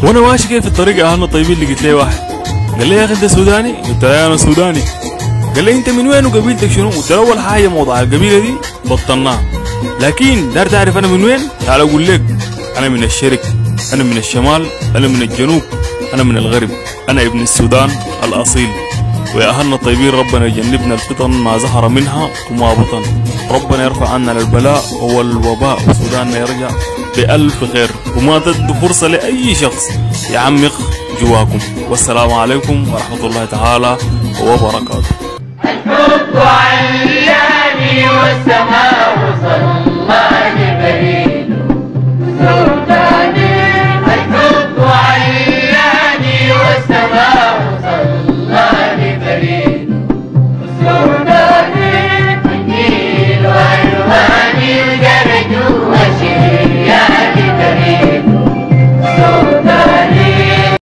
وانا ماشي كيف في الطريق اهلنا الطيبين لقيت لي واحد قال لي يا اخي انت سوداني؟ قلت له انا سوداني. قال لي انت من وين وقبيلتك شنو؟ قلت له اول حاجه موضوع القبيله دي بطلناها، لكن دار تعرف انا من وين؟ تعال اقول لك، انا من الشرق، انا من الشمال، انا من الجنوب، انا من الغرب، انا ابن السودان الاصيل. ويا اهلنا الطيبين ربنا يجنبنا الفتن ما ظهر منها وما بطن، ربنا يرفع عنا البلاء والوباء وسوداننا يرجع بألف خير، وما تدوا فرصة لأي شخص يعمق جواكم. والسلام عليكم ورحمة الله تعالى وبركاته. الحب علاني والسماء وصل الله لبريده